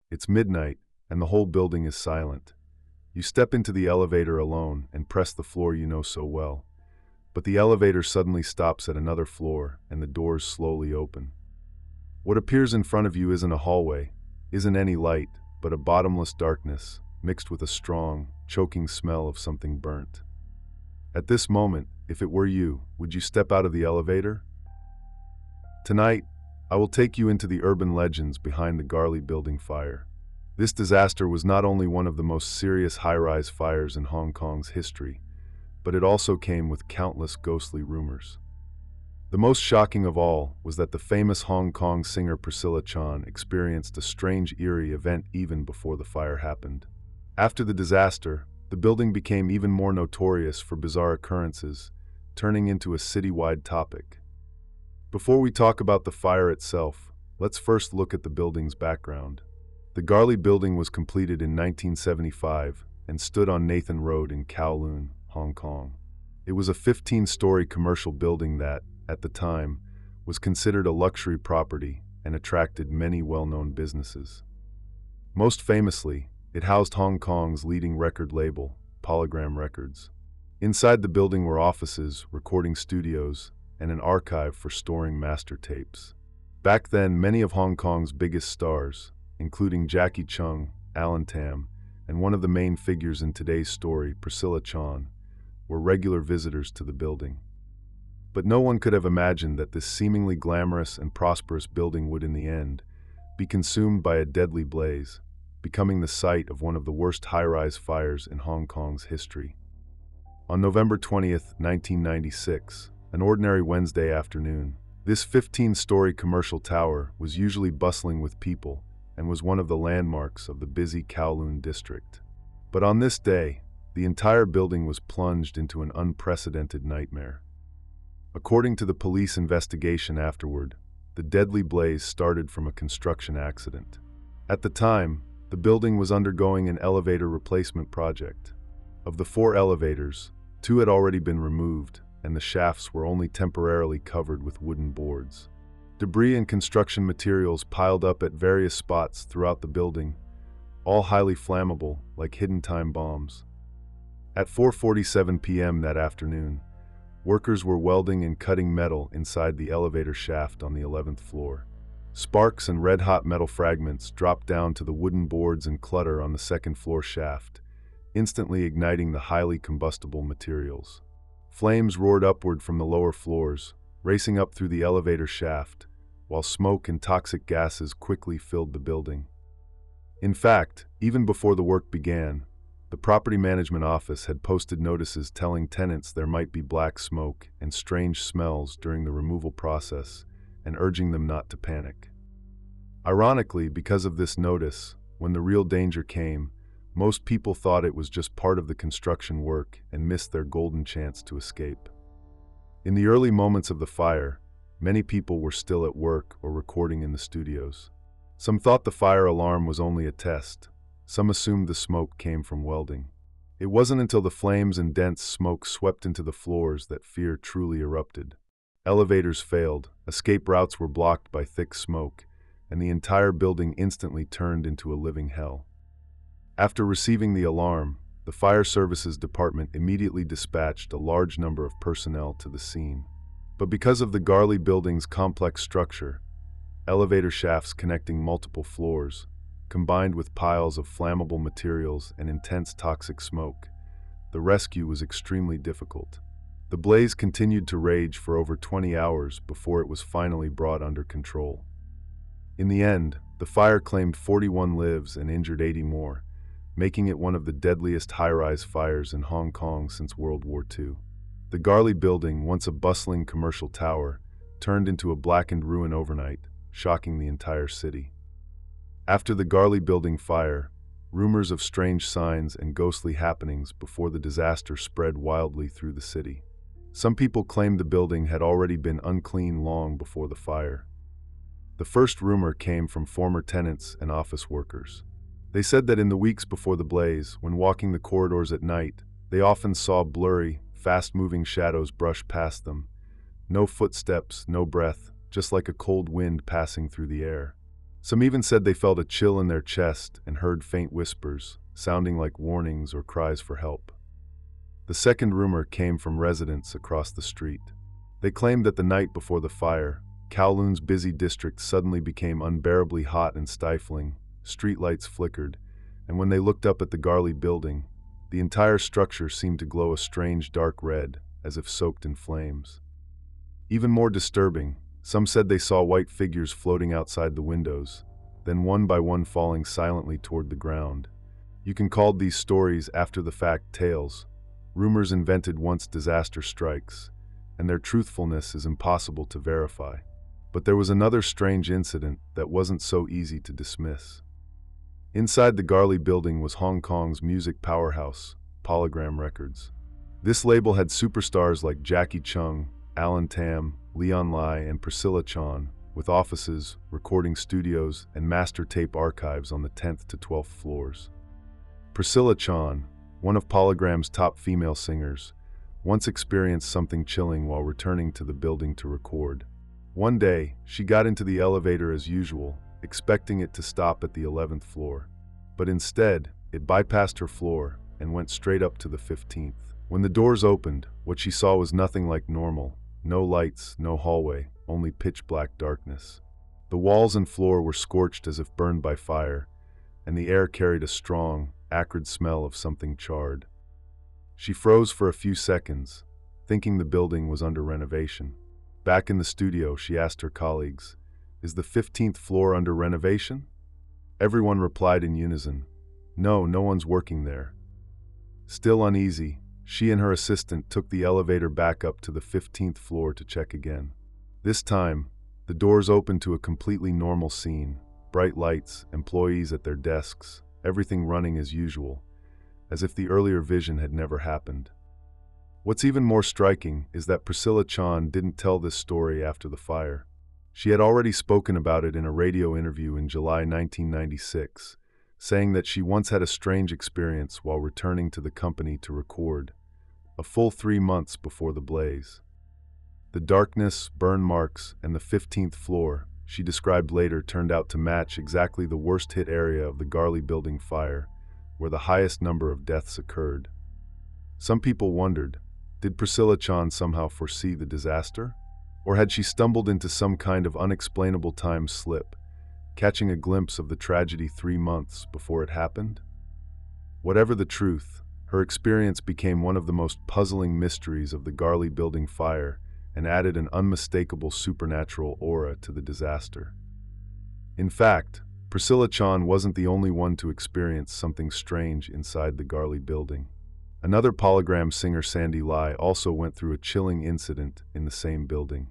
It's midnight, and the whole building is silent. You step into the elevator alone and press the floor you know so well. But the elevator suddenly stops at another floor, and the doors slowly open. What appears in front of you isn't a hallway, isn't any light, but a bottomless darkness, mixed with a strong, choking smell of something burnt. At this moment, if it were you, would you step out of the elevator? Tonight, I will take you into the urban legends behind the Garley Building fire. This disaster was not only one of the most serious high-rise fires in Hong Kong's history, but it also came with countless ghostly rumors. The most shocking of all was that the famous Hong Kong singer Priscilla Chan experienced a strange, eerie event even before the fire happened. After the disaster, the building became even more notorious for bizarre occurrences, turning into a citywide topic. Before we talk about the fire itself, let's first look at the building's background. The Garley Building was completed in 1975 and stood on Nathan Road in Kowloon, Hong Kong. It was a 15-story commercial building that, at the time, was considered a luxury property and attracted many well-known businesses. Most famously, it housed Hong Kong's leading record label, Polygram Records. Inside the building were offices, recording studios, and an archive for storing master tapes. Back then, many of Hong Kong's biggest stars, including Jackie Chung, Alan Tam, and one of the main figures in today's story, Priscilla Chan, were regular visitors to the building. But no one could have imagined that this seemingly glamorous and prosperous building would, in the end, be consumed by a deadly blaze, becoming the site of one of the worst high-rise fires in Hong Kong's history. On November 20th, 1996, an ordinary Wednesday afternoon, this 15-story commercial tower was usually bustling with people and was one of the landmarks of the busy Kowloon district. But on this day, the entire building was plunged into an unprecedented nightmare. According to the police investigation afterward, the deadly blaze started from a construction accident. At the time, the building was undergoing an elevator replacement project. Of the 4 elevators, 2 had already been removed, and the shafts were only temporarily covered with wooden boards. Debris and construction materials piled up at various spots throughout the building, all highly flammable, like hidden time bombs. At 4:47 p.m. that afternoon, workers were welding and cutting metal inside the elevator shaft on the 11th floor. Sparks and red-hot metal fragments dropped down to the wooden boards and clutter on the second-floor shaft, instantly igniting the highly combustible materials. Flames roared upward from the lower floors, racing up through the elevator shaft, while smoke and toxic gases quickly filled the building. In fact, even before the work began, the property management office had posted notices telling tenants there might be black smoke and strange smells during the removal process, and urging them not to panic. Ironically, because of this notice, when the real danger came, most people thought it was just part of the construction work and missed their golden chance to escape. In the early moments of the fire, many people were still at work or recording in the studios. Some thought the fire alarm was only a test. Some assumed the smoke came from welding. It wasn't until the flames and dense smoke swept into the floors that fear truly erupted. Elevators failed, escape routes were blocked by thick smoke, and the entire building instantly turned into a living hell. After receiving the alarm, the fire services department immediately dispatched a large number of personnel to the scene. But because of the Garley Building's complex structure, elevator shafts connecting multiple floors, combined with piles of flammable materials and intense toxic smoke, the rescue was extremely difficult. The blaze continued to rage for over 20 hours before it was finally brought under control. In the end, the fire claimed 41 lives and injured 80 more, making it one of the deadliest high-rise fires in Hong Kong since World War II. The Garley Building, once a bustling commercial tower, turned into a blackened ruin overnight, shocking the entire city. After the Garley Building fire, rumors of strange signs and ghostly happenings before the disaster spread wildly through the city. Some people claimed the building had already been unclean long before the fire. The first rumor came from former tenants and office workers. They said that in the weeks before the blaze, when walking the corridors at night, they often saw blurry, fast-moving shadows brush past them. No footsteps, no breath, just like a cold wind passing through the air. Some even said they felt a chill in their chest and heard faint whispers, sounding like warnings or cries for help. The second rumor came from residents across the street. They claimed that the night before the fire, Kowloon's busy district suddenly became unbearably hot and stifling, streetlights flickered, and when they looked up at the Garley Building, the entire structure seemed to glow a strange dark red, as if soaked in flames. Even more disturbing, some said they saw white figures floating outside the windows, then one by one falling silently toward the ground. You can call these stories after-the-fact tales, rumors invented once disaster strikes, and their truthfulness is impossible to verify. But there was another strange incident that wasn't so easy to dismiss. Inside the Garley Building was Hong Kong's music powerhouse, Polygram Records. This label had superstars like Jackie Chung, Alan Tam, Leon Lai, and Priscilla Chan, with offices, recording studios, and master tape archives on the 10th to 12th floors. Priscilla Chan, one of Polygram's top female singers, once experienced something chilling while returning to the building to record. One day, she got into the elevator as usual, expecting it to stop at the 11th floor. But instead, it bypassed her floor and went straight up to the 15th. When the doors opened, what she saw was nothing like normal. No lights, no hallway, only pitch-black darkness. The walls and floor were scorched as if burned by fire, and the air carried a strong, acrid smell of something charred. She froze for a few seconds, thinking the building was under renovation. Back in the studio, she asked her colleagues, "Is the 15th floor under renovation?" Everyone replied in unison, "No, no one's working there." Still uneasy, she and her assistant took the elevator back up to the 15th floor to check again. This time, the doors opened to a completely normal scene, bright lights, employees at their desks, everything running as usual, as if the earlier vision had never happened. What's even more striking is that Priscilla Chan didn't tell this story after the fire. She had already spoken about it in a radio interview in July 1996, saying that she once had a strange experience while returning to the company to record, a full 3 months before the blaze. The darkness, burn marks, and the 15th floor, she described later, turned out to match exactly the worst-hit area of the Garley Building fire, where the highest number of deaths occurred. Some people wondered, did Priscilla Chan somehow foresee the disaster? Or had she stumbled into some kind of unexplainable time slip, catching a glimpse of the tragedy 3 months before it happened? Whatever the truth, her experience became one of the most puzzling mysteries of the Garley Building fire and added an unmistakable supernatural aura to the disaster. In fact, Priscilla Chan wasn't the only one to experience something strange inside the Garley Building. Another Polygram singer, Sandy Lai, also went through a chilling incident in the same building.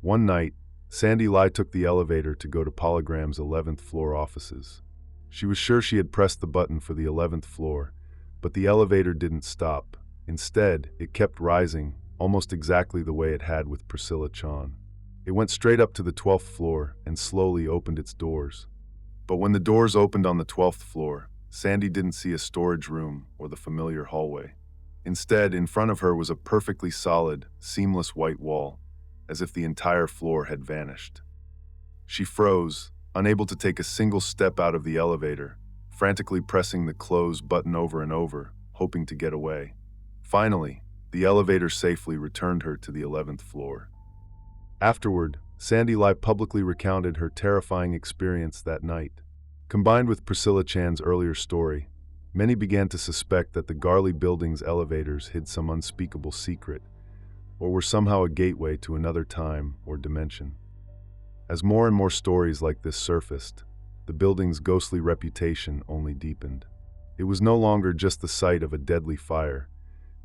One night, Sandy Lai took the elevator to go to Polygram's 11th floor offices. She was sure she had pressed the button for the 11th floor, but the elevator didn't stop. Instead, it kept rising, almost exactly the way it had with Priscilla Chan. It went straight up to the 12th floor and slowly opened its doors. But when the doors opened on the 12th floor, Sandy didn't see a storage room or the familiar hallway. Instead, in front of her was a perfectly solid, seamless white wall, as if the entire floor had vanished. She froze, unable to take a single step out of the elevator, frantically pressing the close button over and over, hoping to get away. Finally, the elevator safely returned her to the 11th floor. Afterward, Sandy Lai publicly recounted her terrifying experience that night. Combined with Priscilla Chan's earlier story, many began to suspect that the Garley Building's elevators hid some unspeakable secret, or were somehow a gateway to another time or dimension. As more and more stories like this surfaced, the building's ghostly reputation only deepened. It was no longer just the site of a deadly fire.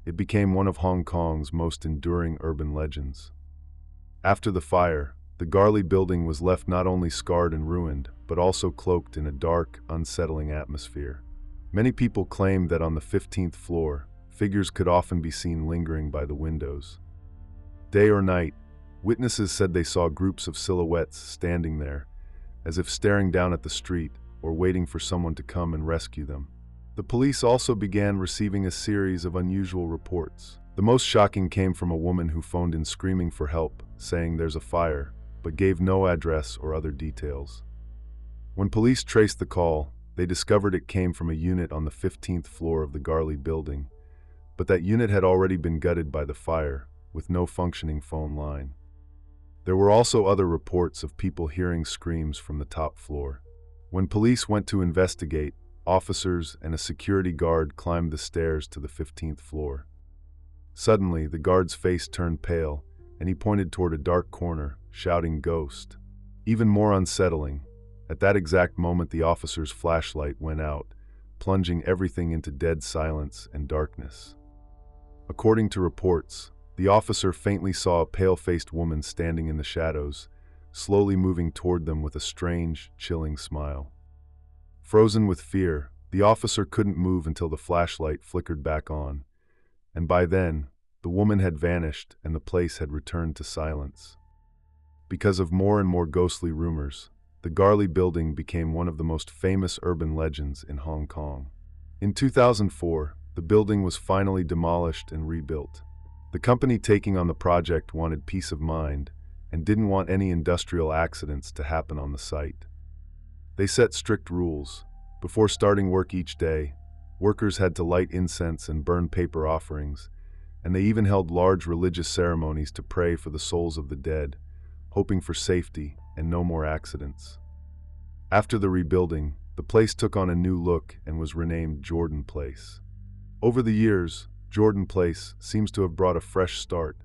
It became one of Hong Kong's most enduring urban legends. After the fire, the Garley Building was left not only scarred and ruined, but also cloaked in a dark, unsettling atmosphere. Many people claimed that on the 15th floor, figures could often be seen lingering by the windows. Day or night, witnesses said they saw groups of silhouettes standing there, as if staring down at the street or waiting for someone to come and rescue them. The police also began receiving a series of unusual reports. The most shocking came from a woman who phoned in screaming for help, saying there's a fire, but gave no address or other details. When police traced the call, they discovered it came from a unit on the 15th floor of the Garley Building, but that unit had already been gutted by the fire, with no functioning phone line. There were also other reports of people hearing screams from the top floor. When police went to investigate, officers and a security guard climbed the stairs to the 15th floor. Suddenly, the guard's face turned pale, and he pointed toward a dark corner, shouting "Ghost." Even more unsettling, at that exact moment the officer's flashlight went out, plunging everything into dead silence and darkness. According to reports, the officer faintly saw a pale-faced woman standing in the shadows, slowly moving toward them with a strange, chilling smile. Frozen with fear, the officer couldn't move until the flashlight flickered back on, and by then, the woman had vanished and the place had returned to silence. Because of more and more ghostly rumors, the Garley Building became one of the most famous urban legends in Hong Kong. In 2004, the building was finally demolished and rebuilt. The company taking on the project wanted peace of mind and didn't want any industrial accidents to happen on the site. They set strict rules. Before starting work each day, workers had to light incense and burn paper offerings, and they even held large religious ceremonies to pray for the souls of the dead, hoping for safety and no more accidents. After the rebuilding, the place took on a new look and was renamed Jordan Place. Over the years, Jordan Place seems to have brought a fresh start.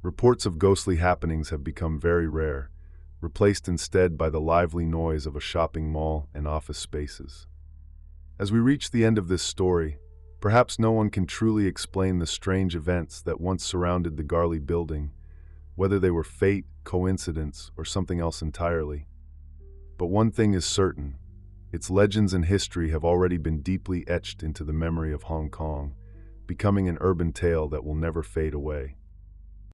Reports of ghostly happenings have become very rare, replaced instead by the lively noise of a shopping mall and office spaces. As we reach the end of this story, perhaps no one can truly explain the strange events that once surrounded the Garley Building, whether they were fate, coincidence, or something else entirely. But one thing is certain, its legends and history have already been deeply etched into the memory of Hong Kong, becoming an urban tale that will never fade away.